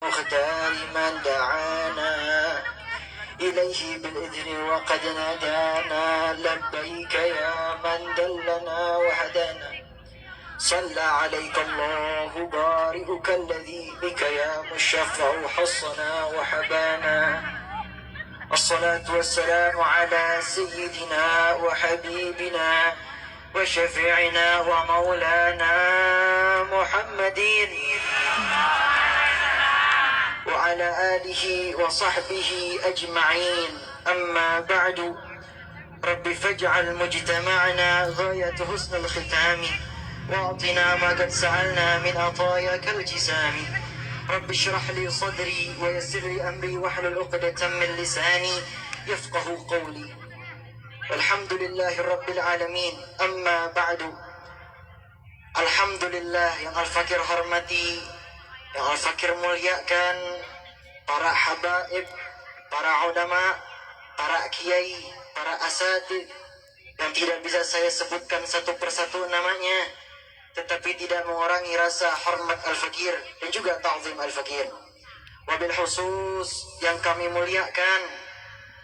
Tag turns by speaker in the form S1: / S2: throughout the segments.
S1: مختار من دعانا إليه بالإذن وقد نادانا لبيك يا من دلنا وهدانا صلى عليك الله بارئك الذي بك يا مشفع حصنا وحبانا الصلاة والسلام على سيدنا وحبيبنا وشفيعنا ومولانا محمد وعلى آله وصحبه أجمعين. أما بعد، رب فاجعل مجتمعنا غاية حسن الختام واعطنا ما قد سألنا من عطاياك الجسام. رب اشرح لي صدري ويسر لي أمري واحلل عقدة من لساني يفقه قولي. والحمد لله رب العالمين. Amma ba'du. Alhamdulillah yang Al-Fakir hormati, yang Al-Fakir muliakan, para habaib, para ulama, para kiai, para asatid yang tidak bisa saya sebutkan satu persatu namanya, tetapi tidak mengurangi rasa hormat Al-Fakir dan juga ta'zim Al-Fakir. Wabil khusus yang kami muliakan,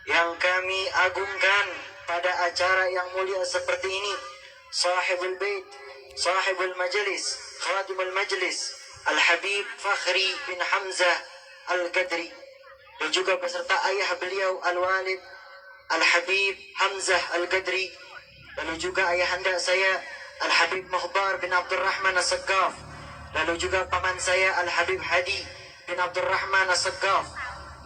S1: yang kami agungkan pada acara yang mulia seperti ini, sahibul bait, sahibul majlis, khadimul majlis, Al-Habib Fakhri bin Hamzah Al-Gadri, dan juga beserta ayah beliau Al-Walid Al-Habib Hamzah Al-Gadri, lalu juga ayahanda saya Al-Habib Mukhbar bin Abdurrahman As-Saqqaf, lalu juga paman saya Al-Habib Hadi bin Abdurrahman As-Saqqaf,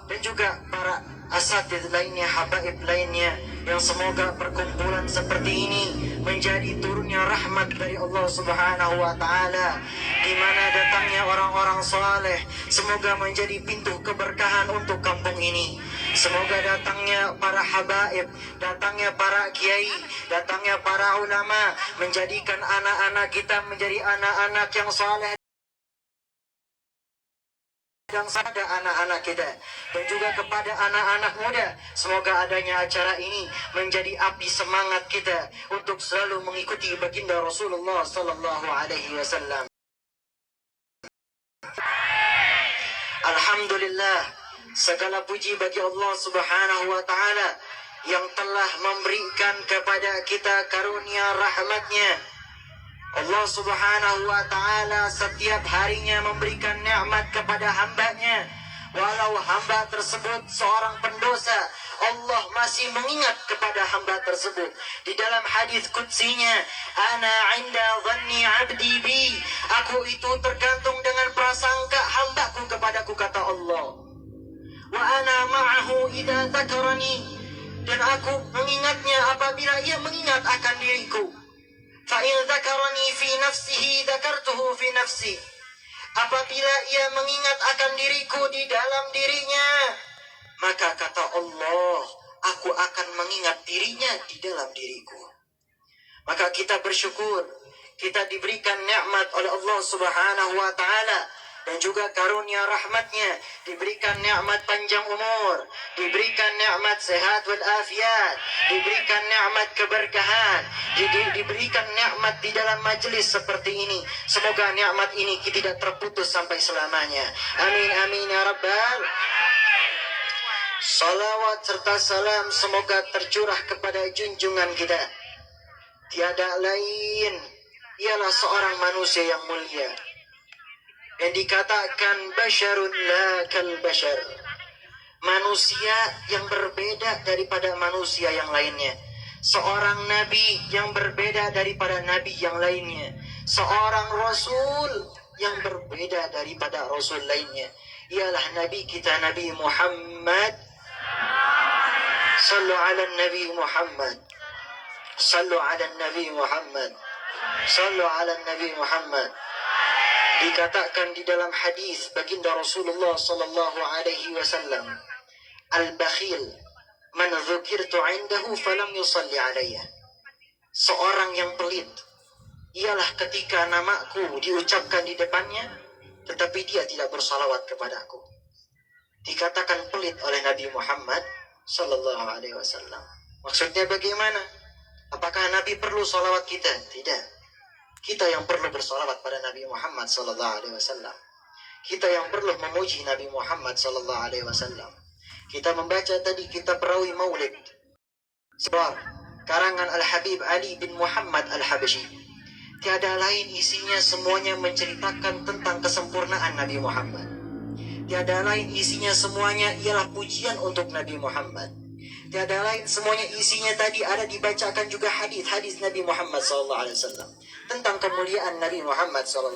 S1: dan juga para asatid lainnya, habaib lainnya, yang semoga perkumpulan seperti ini menjadi turunnya rahmat dari Allah Subhanahu wa Ta'ala, di mana datangnya orang-orang saleh semoga menjadi pintu keberkahan untuk kampung ini. Semoga datangnya para habaib, datangnya para kiai, datangnya para ulama menjadikan anak-anak kita menjadi anak-anak yang saleh dan pada anak-anak kita, dan juga kepada anak-anak muda, semoga adanya acara ini menjadi api semangat kita untuk selalu mengikuti baginda Rasulullah sallallahu alaihi wasallam. Alhamdulillah, segala puji bagi Allah Subhanahu wa Ta'ala yang telah memberikan kepada kita karunia rahmatnya. Allah Subhanahu wa Ta'ala setiap harinya memberikan nikmat kepada hambanya. Walau hamba tersebut seorang pendosa, Allah masih mengingat kepada hamba tersebut. Di dalam hadis qudsinya, ana inda dhanni abdi bi, aku itu tergantung dengan prasangka hambaku kepadaku, kata Allah. Wa ana ma'ahu idza dzakarani, dan aku mengingatnya apabila ia mengingat akan diriku. Fa'in dzakarani fi nafsihi dzakartuhu fi nafsi, apabila ia mengingat akan diriku di dalam dirinya, maka kata Allah, aku akan mengingat dirinya di dalam diriku. Maka kita bersyukur, kita diberikan nikmat oleh Allah Subhanahu wa Ta'ala, dan juga karunia rahmatnya, diberikan nikmat panjang umur, diberikan nikmat sehat wal afiat, diberikan nikmat keberkahan, diberikan nikmat di dalam majelis seperti ini. Semoga nikmat ini tidak terputus sampai selamanya. Amin amin ya rabbal. Salawat serta salam semoga tercurah kepada junjungan kita, tiada lain ialah seorang manusia yang mulia, yang dikatakan basyarun la kal basyar, manusia yang berbeda daripada manusia yang lainnya, seorang nabi yang berbeda daripada nabi yang lainnya, seorang rasul yang berbeda daripada rasul lainnya, ialah nabi kita Nabi Muhammad. Sallu ala Nabi Muhammad, sallu ala Nabi Muhammad, sallu ala Nabi Muhammad. Dikatakan di dalam hadis baginda Rasulullah sallallahu alaihi wasallam, al-bakhil man dzukirtu indahu falam yusalli alayya, seorang yang pelit ialah ketika namaku diucapkan di depannya tetapi dia tidak bersalawat kepadaku. Dikatakan pelit oleh Nabi Muhammad sallallahu alaihi wasallam. Maksudnya bagaimana? Apakah Nabi perlu salawat kita? Tidak. Kita yang perlu bersalawat pada Nabi Muhammad sallallahu alaihi wasallam. kita yang perlu memuji Nabi Muhammad sallallahu alaihi wasallam. Kita membaca tadi kitab Rawi Maulid Sebar karangan Al-Habib Ali bin Muhammad Al-Habsyi. Tiada lain isinya semuanya menceritakan tentang kesempurnaan Nabi Muhammad. Tiada lain isinya semuanya ialah pujian untuk Nabi Muhammad. Tiada lain semuanya isinya tadi ada dibacakan juga hadis-hadis Nabi Muhammad SAW tentang kemuliaan Nabi Muhammad SAW.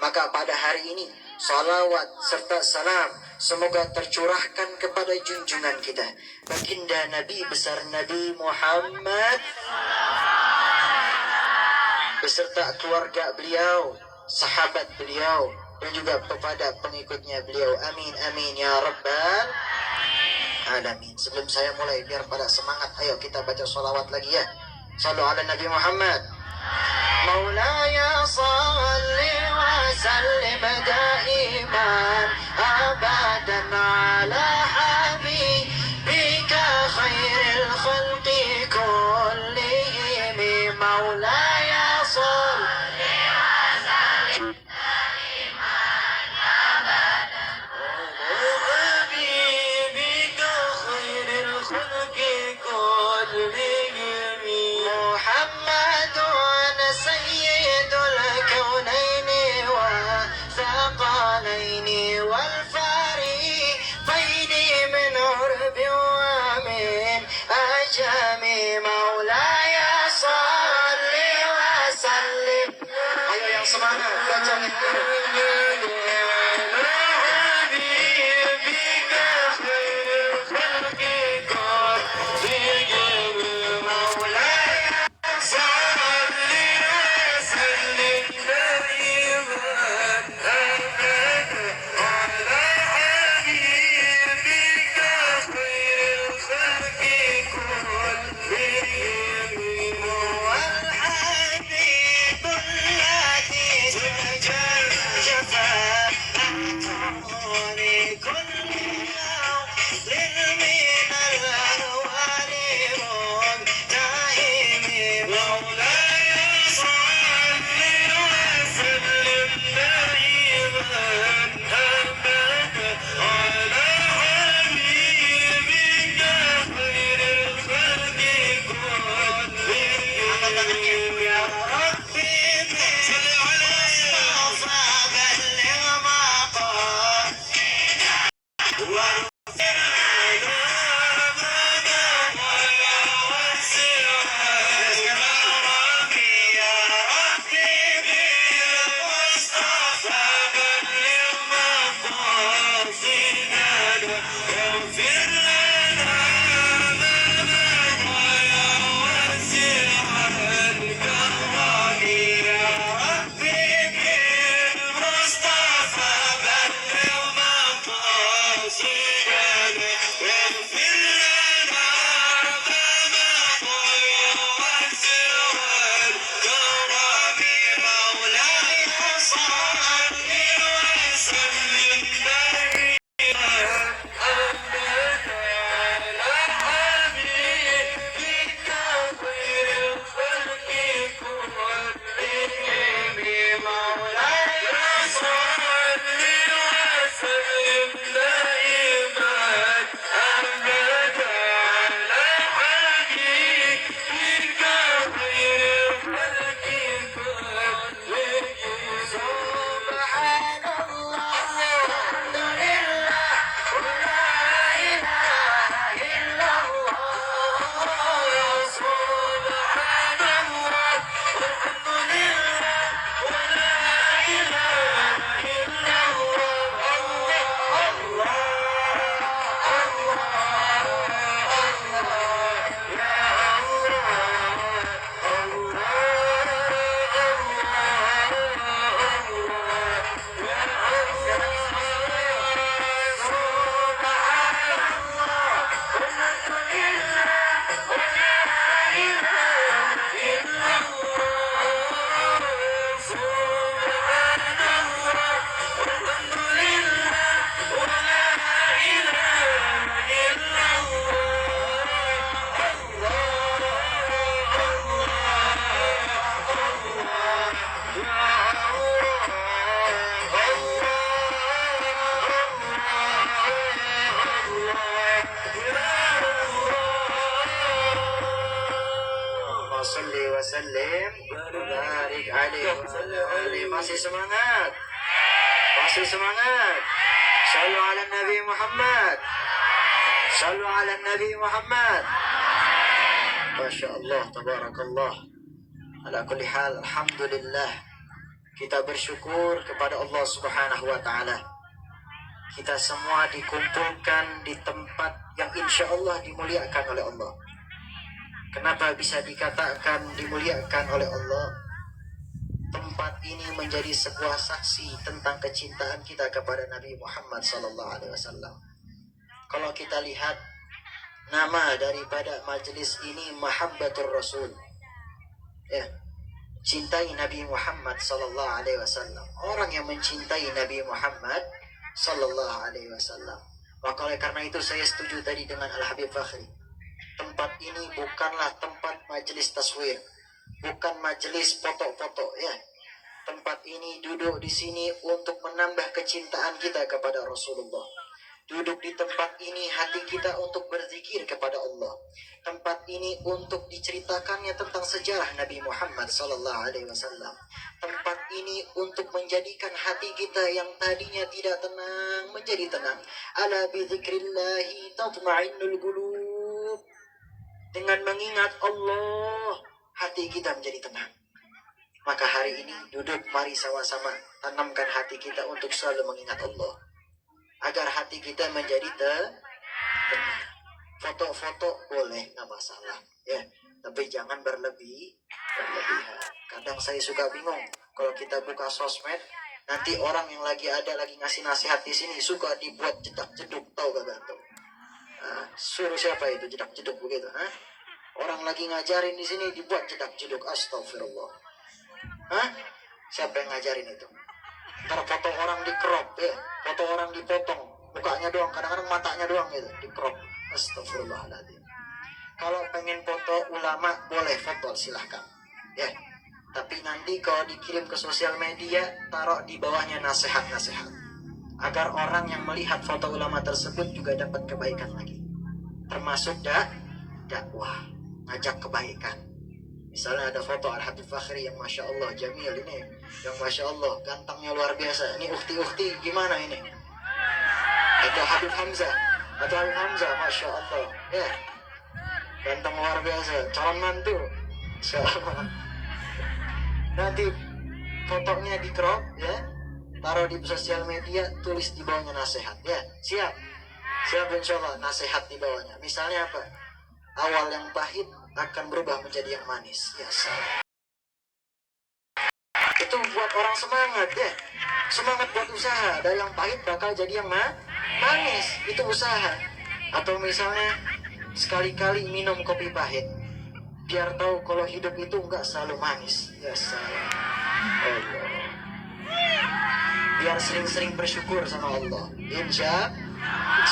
S1: Maka pada hari ini salawat serta salam semoga tercurahkan kepada junjungan kita baginda Nabi besar Nabi Muhammad beserta keluarga beliau, sahabat beliau, dan juga kepada pengikutnya beliau. Amin amin ya rabbal alamin. Sebelum saya mulai, biar pada semangat, ayo kita baca salawat lagi ya. Sallu ala Nabi Muhammad. Maulaya salli wa sallim daiman abadan ala habibika khairil khalqi kullihim. Maulaya salli wa sallim daiman abadan ala habibika khairil khalqi kullihim. Muhammadun sayyidul kaunaini wa thaqalaini wal fariqaini Masih semangat. Masih semangat. Sallu ala Nabi Muhammad. Sallu ala Nabi Muhammad. Masya Allah, tabarakallah. Ala kulli hal, alhamdulillah. Kita bersyukur kepada Allah Subhanahu wa ta'ala. Kita semua dikumpulkan di tempat yang insya Allah dimuliakan oleh Allah. Kenapa bisa dikatakan dimuliakan oleh Allah? Tempat ini menjadi sebuah saksi tentang kecintaan kita kepada Nabi Muhammad SAW. Kalau kita lihat nama daripada majelis ini Mahabbatur Rasul, ya, cintai Nabi Muhammad SAW. Orang yang mencintai Nabi Muhammad SAW. Maka oleh karena itu saya setuju tadi dengan Al-Habib Fakhri. Tempat ini bukanlah tempat majelis taswir, bukan majelis foto-foto, ya. Tempat ini duduk di sini untuk menambah kecintaan kita kepada Rasulullah. Duduk di tempat ini hati kita untuk berzikir kepada Allah. Tempat ini untuk diceritakannya tentang sejarah Nabi Muhammad SAW. Tempat ini untuk menjadikan hati kita yang tadinya tidak tenang menjadi tenang. Ala bi dzikrillahi tatma'innul qulub. Dengan mengingat Allah, hati kita menjadi tenang. Maka hari ini duduk, mari sama-sama tanamkan hati kita untuk selalu mengingat Allah, agar hati kita menjadi tenang. Foto-foto boleh, nggak masalah, ya, tapi jangan berlebihan. Kadang saya suka bingung kalau kita buka sosmed, nanti orang yang lagi ngasih nasihat di sini suka dibuat jedak-jeduk, tahu gak tuh? Suruh siapa itu jedak-jeduk begitu? Orang lagi ngajarin di sini dibuat jedak-jeduk, astagfirullah. Siapa yang ngajarin itu? Ntar foto orang di crop, ya, foto orang dipotong, mukanya doang, kadang-kadang matanya doang gitu, di crop. Astagfirullahaladzim. Kalau pengen foto ulama boleh foto, silahkan, ya. Tapi nanti kalau dikirim ke sosial media, taruh di bawahnya nasihat-nasihat, agar orang yang melihat foto ulama tersebut juga dapat kebaikan lagi. Termasuk dakwah, ngajak kebaikan. Misalnya ada foto Al-Habib Fakhri yang Masya Allah, Jamil ini, yang Masya Allah, gantengnya luar biasa. Ini ukti-ukti gimana ini? Atau Habib Hamzah, Masya Allah, ya, ganteng luar biasa, calon mantu, Masya Allah. Nanti fotonya di crop, ya, taruh di sosial media, tulis di bawahnya nasihat, ya, siap insya Allah, nasihat di bawahnya. Misalnya apa? Awal yang pahit akan berubah menjadi yang manis, ya salah. Itu buat orang semangat, ya, semangat buat usaha. Dari yang pahit bakal jadi yang manis, itu usaha. Atau misalnya sekali-kali minum kopi pahit, biar tahu kalau hidup itu enggak selalu manis, ya salah. Allah. Biar sering-sering bersyukur sama Allah, insya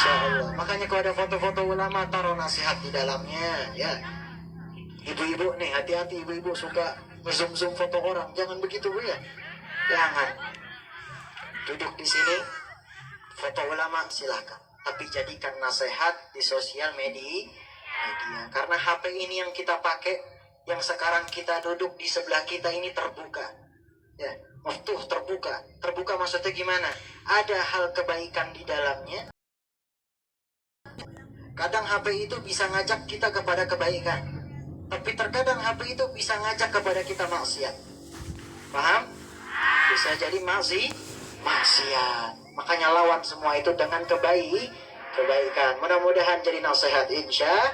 S1: Allah. Makanya kalau ada foto-foto ulama, taruh nasihat di dalamnya, ya. Ibu-ibu nih, hati-hati ibu-ibu suka nge-zoom foto orang, jangan begitu, Bu, ya. Jangan. Duduk di sini, foto ulama silahkan, tapi jadikan nasihat di sosial media. Karena HP ini yang kita pakai, yang sekarang kita duduk di sebelah kita ini terbuka, ya, maftuh, terbuka maksudnya gimana? Ada hal kebaikan di dalamnya. Kadang HP itu bisa ngajak kita kepada kebaikan, tapi terkadang HP itu bisa ngajak kepada kita maksiat. Paham? Bisa jadi maksiat. Makanya lawan semua itu dengan kebaikan. Mudah-mudahan jadi nasihat, insya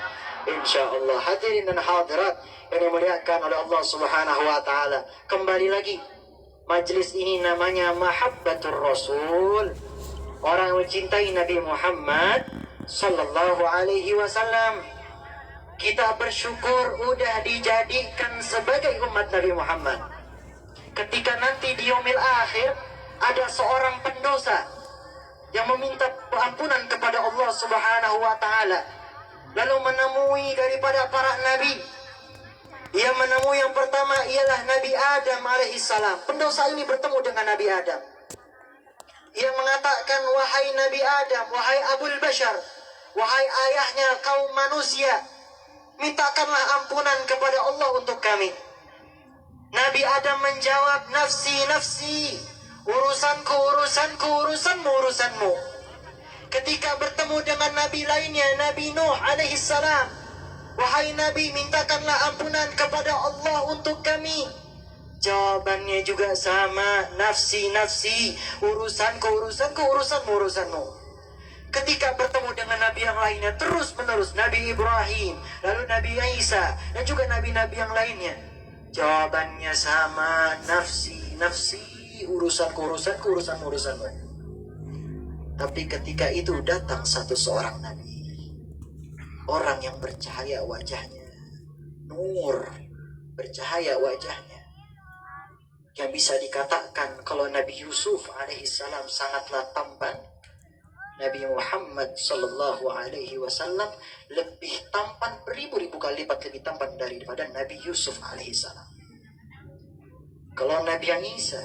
S1: Allah. Hadirin dan hadirat yang dimuliakan oleh Allah Subhanahu wa ta'ala. Kembali lagi, majlis ini namanya Mahabbatur Rasul. Orang yang mencintai Nabi Muhammad Sallallahu Alaihi Wasallam. Kita bersyukur udah dijadikan sebagai umat Nabi Muhammad. Ketika nanti di yaumil akhir ada seorang pendosa yang meminta ampunan kepada Allah Subhanahu wa ta'ala, lalu menemui daripada para nabi. Ia menemui yang pertama ialah Nabi Adam alaihissalam. Pendosa ini bertemu dengan Nabi Adam. Ia mengatakan, wahai Nabi Adam, wahai Abul Bashar, wahai ayahnya kaum manusia, mintakanlah ampunan kepada Allah untuk kami. Nabi Adam menjawab, nafsi, nafsi. Urusanku, urusanku, urusanmu, urusanmu. Ketika bertemu dengan Nabi lainnya, Nabi Nuh alaihissalam, wahai Nabi, mintakanlah ampunan kepada Allah untuk kami. Jawabannya juga sama, nafsi, nafsi. Urusanku, urusanku, urusanmu, urusanmu. Ketika bertemu dengan Nabi yang lainnya, terus menerus Nabi Ibrahim, lalu Nabi Isa, dan juga Nabi-Nabi yang lainnya, jawabannya sama, nafsi, nafsi, urusanku, urusanku, urusanmu, urusanmu. Tapi ketika itu datang seorang Nabi, orang yang bercahaya wajahnya, nur, bercahaya wajahnya, yang bisa dikatakan kalau Nabi Yusuf alaihissalam sangatlah tampan, Nabi Muhammad sallallahu alaihi wasallam lebih tampan beribu-ribu kali lipat lebih tampan daripada Nabi Yusuf alaihissalam. Kalau Nabi Isa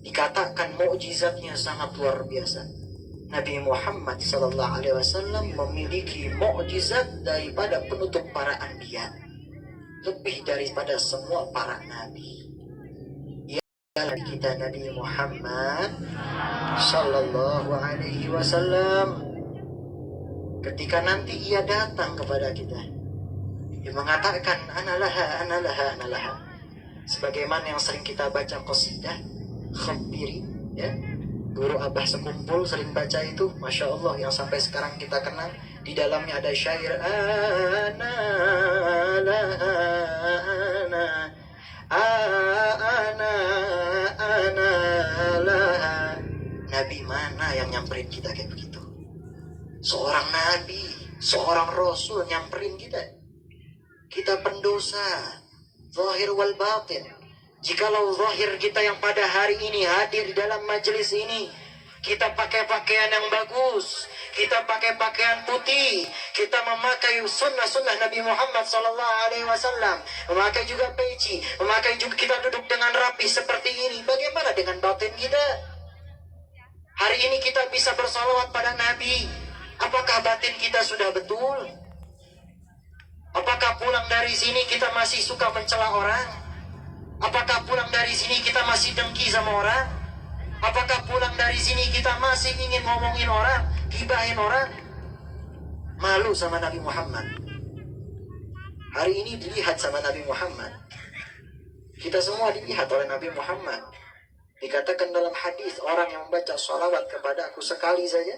S1: dikatakan mukjizatnya sangat luar biasa, Nabi Muhammad sallallahu alaihi wasallam memiliki mukjizat daripada penutup para anbiya, lebih daripada semua para nabi. Kita Nabi Muhammad sallallahu alaihi wasallam, ketika nanti ia datang kepada kita, dia mengatakan analaha, analaha, analaha, sebagaimana yang sering kita baca qasidah khabbiri, ya, guru abah sekumpul sering baca itu, masya Allah, yang sampai sekarang kita kenal. Di dalamnya ada syair ana laha ana ana ana laha. Nabi mana yang nyamperin kita kayak begitu? Seorang nabi, seorang rasul nyamperin kita. Kita pendosa, zahir wal batin. Jikalau zahir kita yang pada hari ini hadir di dalam majelis ini, kita pakai pakaian yang bagus, kita pakai pakaian putih, kita memakai sunnah-sunnah Nabi Muhammad SAW, memakai juga peci, memakai juga, kita duduk dengan rapi seperti ini. Bagaimana dengan batin kita? Hari ini kita bisa bersalawat pada Nabi. Apakah batin kita sudah betul? Apakah pulang dari sini kita masih suka mencela orang? Apakah pulang dari sini kita masih dengki sama orang? Apakah pulang dari sini kita masih ingin ngomongin orang, gibahin orang? Malu sama Nabi Muhammad. Hari ini dilihat sama Nabi Muhammad. Kita semua dilihat oleh Nabi Muhammad. Dikatakan dalam hadis, orang yang membaca salawat kepada aku sekali saja,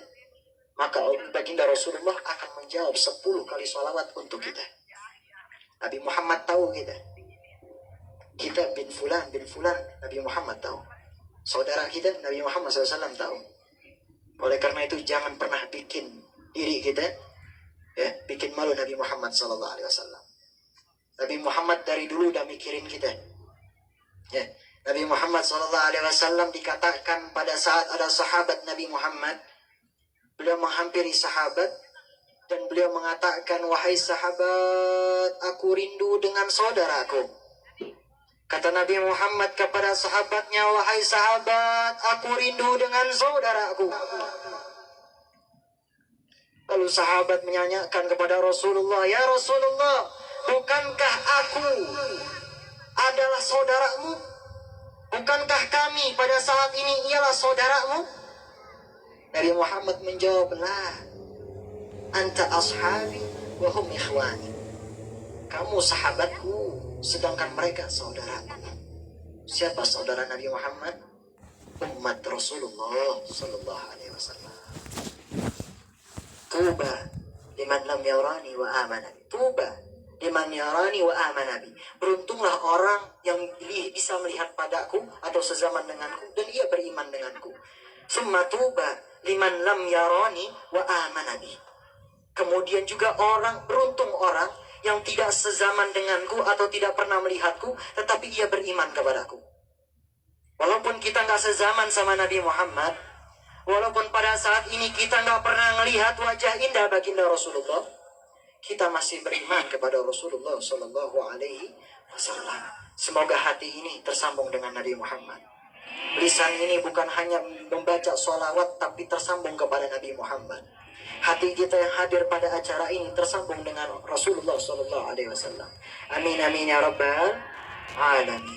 S1: maka baginda Rasulullah akan menjawab 10 kali salawat untuk kita. Nabi Muhammad tahu kita. Kita bin fulan, Nabi Muhammad tahu. Saudara kita, Nabi Muhammad SAW tahu. Oleh karena itu, jangan pernah bikin diri kita, ya, bikin malu Nabi Muhammad SAW. Nabi Muhammad dari dulu udah mikirin kita. Ya, Nabi Muhammad SAW dikatakan pada saat ada sahabat Nabi Muhammad, beliau menghampiri sahabat, dan beliau mengatakan, wahai sahabat, aku rindu dengan saudaraku. Kata Nabi Muhammad kepada sahabatnya, wahai sahabat, aku rindu dengan saudaraku. Lalu sahabat menyanyikan kepada Rasulullah, ya Rasulullah, bukankah aku adalah saudaramu? Bukankah kami pada saat ini ialah saudaramu? Nabi Muhammad menjawab, la, anta ashabi wa hum ikhwani. Kamu sahabatku, sedangkan mereka saudaraku. Siapa saudara Nabi Muhammad? Umat Rasulullah sallallahu alaihi wasallam. Tuba liman lam yarani wa amana bi. Tuba liman yarani wa amana bi. Beruntunglah orang yang bisa melihat padaku atau sezaman denganku dan ia beriman denganku. Summa tuba liman lam yarani wa amana bi. Kemudian juga beruntung orang yang tidak sezaman denganku atau tidak pernah melihatku, tetapi ia beriman kepadaku. Walaupun kita nggak sezaman sama Nabi Muhammad, walaupun pada saat ini kita nggak pernah melihat wajah indah baginda Rasulullah, kita masih beriman kepada Rasulullah Sallallahu Alaihi Wasallam. Semoga hati ini tersambung dengan Nabi Muhammad. Lisan ini bukan hanya membaca sholawat, tapi tersambung kepada Nabi Muhammad. Hati kita yang hadir pada acara ini tersambung dengan Rasulullah Sallallahu Alaihi Wasallam. Amin amin ya rabbal alamin.